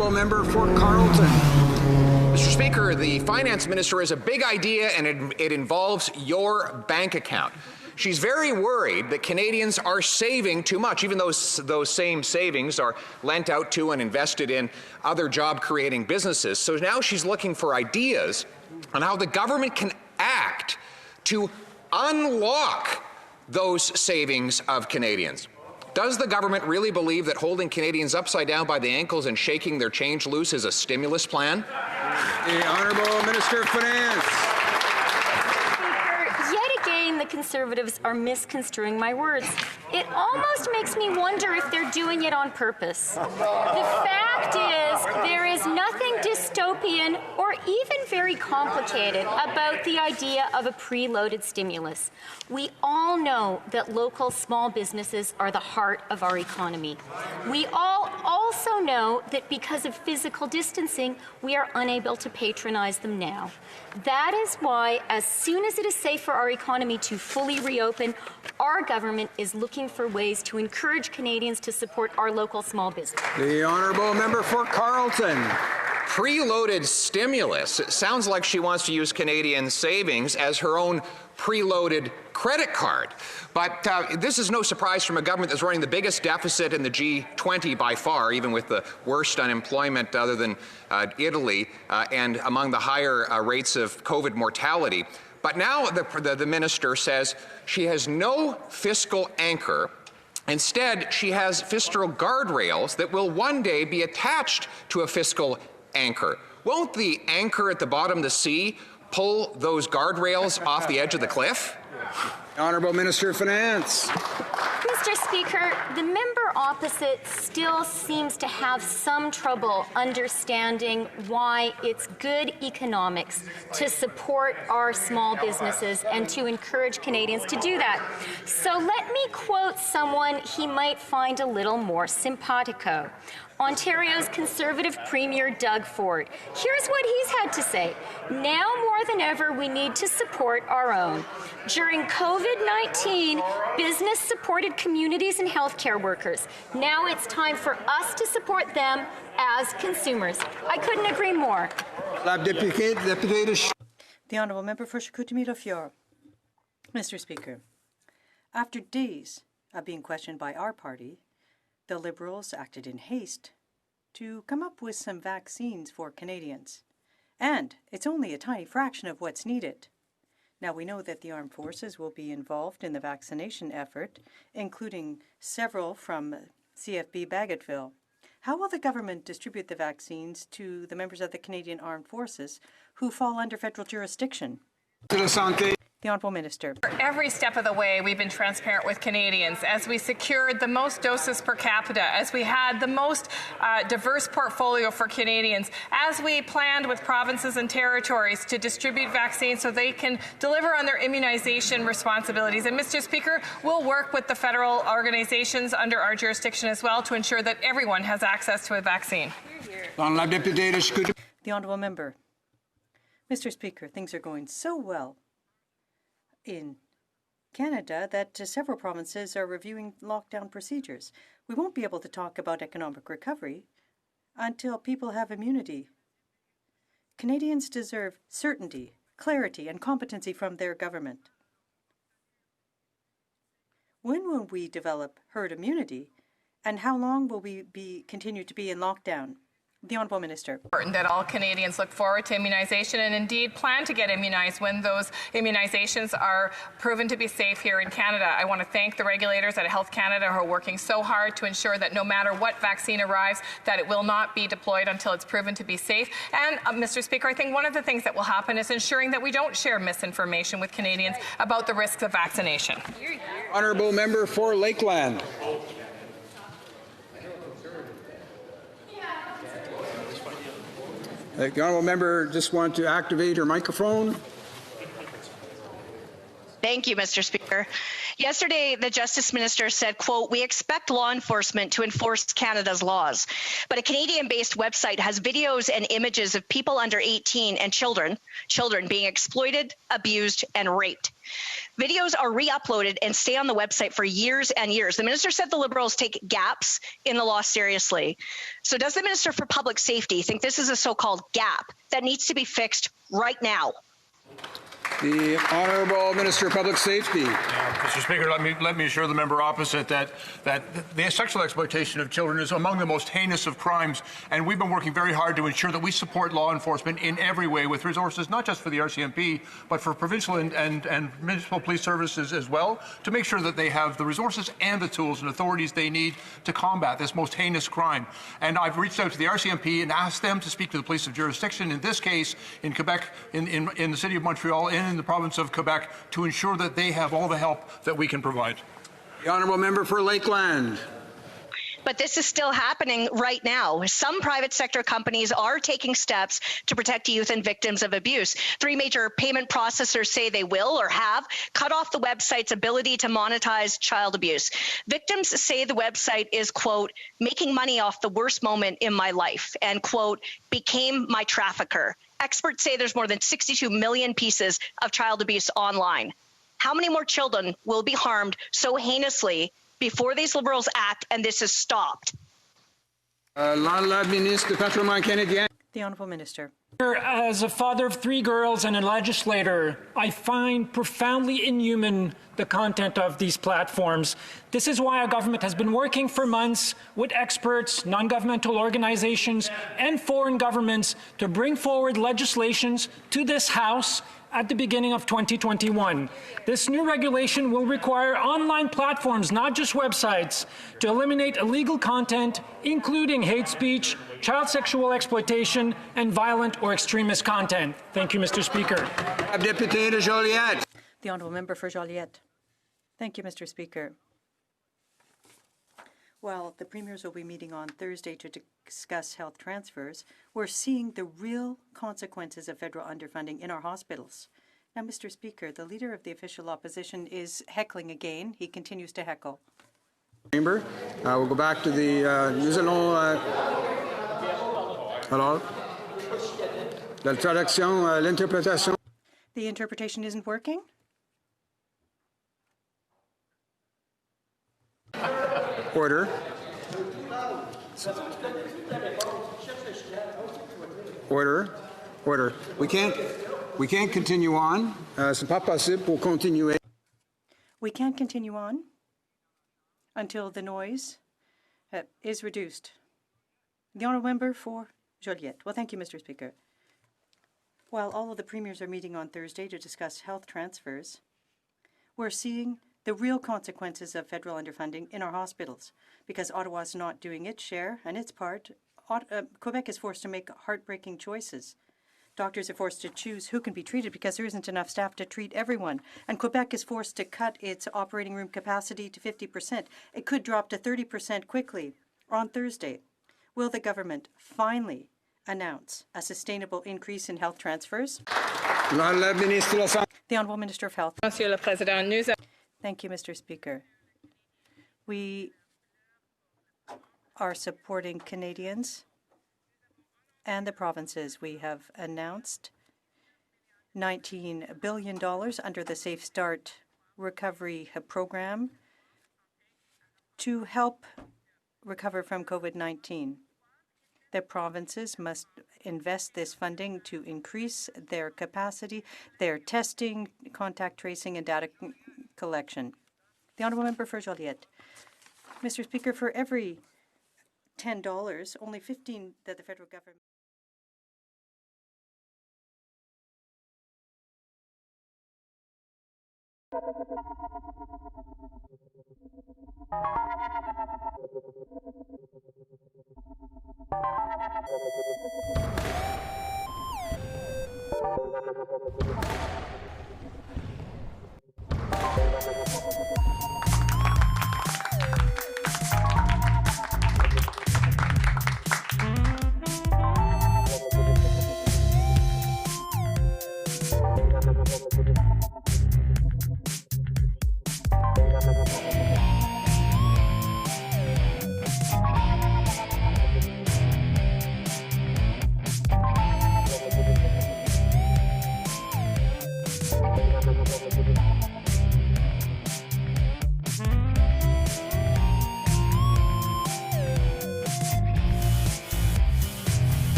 honourable member for Carleton. Mr. Speaker, the finance minister has a big idea, and it involves your bank account. She's very worried that Canadians are saving too much, even though those same savings are lent out to and invested in other job-creating businesses. So now she's looking for ideas on how the government can act to unlock those savings of Canadians. Does the government really believe that holding Canadians upside down by the ankles and shaking their change loose is a stimulus plan? The Honourable Minister of Finance. Speaker, yet again the Conservatives are misconstruing my words. It almost makes me wonder if they're doing it on purpose. The fact is, there is nothing dystopian or even very complicated about the idea of a preloaded stimulus. We all know that local small businesses are the heart of our economy. We all also know that because of physical distancing, we are unable to patronize them now. That is why, as soon as it is safe for our economy to fully reopen, our government is looking for ways to encourage Canadians to support our local small business. The honourable member for Carleton. Preloaded stimulus. It sounds like she wants to use Canadian savings as her own preloaded credit card. But this is no surprise from a government that's running the biggest deficit in the G20 by far, even with the worst unemployment other than Italy, and among the higher rates of COVID mortality. But now the minister says she has no fiscal anchor. Instead, she has fiscal guardrails that will one day be attached to a fiscal anchor. Won't the anchor at the bottom of the sea pull those guardrails off the edge of the cliff? Honourable Minister of Finance. Mr. Speaker, the member opposite still seems to have some trouble understanding why it's good economics to support our small businesses and to encourage Canadians to do that. So let me quote someone he might find a little more simpatico. Ontario's Conservative Premier Doug Ford. Here's what he's had to say. Now more than ever, we need to support our own. During COVID-19, business supported communities and healthcare workers. Now it's time for us to support them as consumers. I couldn't agree more. The Honourable Member for Chicoutimi-Lafiore. Mr. Speaker, after days of being questioned by our party, the Liberals acted in haste to come up with some vaccines for Canadians. And it's only a tiny fraction of what's needed. Now, we know that the armed forces will be involved in the vaccination effort, including several from CFB Bagotville. How will the government distribute the vaccines to the members of the Canadian Armed Forces who fall under federal jurisdiction? The Honourable Minister. Every step of the way, we've been transparent with Canadians as we secured the most doses per capita, as we had the most diverse portfolio for Canadians, as we planned with provinces and territories to distribute vaccines so they can deliver on their immunization responsibilities. And, Mr. Speaker, we'll work with the federal organizations under our jurisdiction as well to ensure that everyone has access to a vaccine. The Honourable Member. Mr. Speaker, things are going so well in Canada that several provinces are reviewing lockdown procedures. We won't be able to talk about economic recovery until people have immunity. Canadians deserve certainty, clarity, and competency from their government. When will we develop herd immunity, and how long will we continue to be in lockdown? The Honourable Minister. Important that all Canadians look forward to immunization and indeed plan to get immunized when those immunizations are proven to be safe here in Canada. I want to thank the regulators at Health Canada who are working so hard to ensure that no matter what vaccine arrives, that it will not be deployed until it's proven to be safe. And, Mr. Speaker, I think one of the things that will happen is ensuring that we don't share misinformation with Canadians about the risks of vaccination. Honourable Member for Lakeland. The honourable member just wanted to activate her microphone. Thank you, Mr. Speaker. Yesterday, the Justice Minister said, quote, "We expect law enforcement to enforce Canada's laws." But a Canadian-based website has videos and images of people under 18 and children being exploited, abused, and raped. Videos are re-uploaded and stay on the website for years and years. The minister said the Liberals take gaps in the law seriously. So does the Minister for Public Safety think this is a so-called gap that needs to be fixed right now? The Honourable Minister of Public Safety. Mr. Speaker, let me assure the member opposite that the sexual exploitation of children is among the most heinous of crimes, and we've been working very hard to ensure that we support law enforcement in every way with resources, not just for the RCMP, but for provincial and municipal police services as well, to make sure that they have the resources and the tools and authorities they need to combat this most heinous crime. And I've reached out to the RCMP and asked them to speak to the police of jurisdiction, in this case in Quebec, in the city of Montreal, and in the province of Quebec, to ensure that they have all the help that we can provide. The Honourable Member for Lakeland. But this is still happening right now. Some private sector companies are taking steps to protect youth and victims of abuse. 3 major payment processors say they will or have cut off the website's ability to monetize child abuse. Victims say the website is, quote, "making money off the worst moment in my life," and, quote, "became my trafficker." Experts say there's more than 62 million pieces of child abuse online. How many more children will be harmed so heinously before these Liberals act and this is stopped? La Ministre du Patrimoine canadien. The Honourable Minister. As a father of 3 girls and a legislator, I find profoundly inhuman the content of these platforms. This is why our government has been working for months with experts, non-governmental organizations, and foreign governments to bring forward legislations to this House at the beginning of 2021. This new regulation will require online platforms, not just websites, to eliminate illegal content, including hate speech, child sexual exploitation, and violent or extremist content. Thank you, Mr. Speaker. Député de Joliette. The Honourable Member for Joliette. Thank you, Mr. Speaker. Well, the premiers will be meeting on Thursday to discuss health transfers. We're seeing the real consequences of federal underfunding in our hospitals. Now, Mr. Speaker, the leader of the official opposition is heckling again. He continues to heckle. Chamber. We'll go back to the. Nous allons. Alors, la traduction, l'interprétation. The interpretation isn't working? Order. Order. We can't continue on. C'est pas possible pour continuer. We can't continue on until the noise is reduced. The Honourable Member for Joliette. Well, thank you, Mr. Speaker. While all of the premiers are meeting on Thursday to discuss health transfers, we're seeing the real consequences of federal underfunding in our hospitals. Because Ottawa's not doing its share and its part, Quebec is forced to make heartbreaking choices. Doctors are forced to choose who can be treated because there isn't enough staff to treat everyone. And Quebec is forced to cut its operating room capacity to 50%. It could drop to 30% quickly. On Thursday, will the government finally announce a sustainable increase in health transfers? The Honourable Minister of Health. Monsieur le Président, Thank you, Mr. Speaker. We are supporting Canadians and the provinces. We have announced $19 billion under the Safe Start Recovery Program to help recover from COVID-19. The provinces must invest this funding to increase their capacity, their testing, contact tracing, and data collection. The Honourable Member for Joliette. Mr. Speaker, for every $10, only 15 that the federal government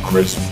crisp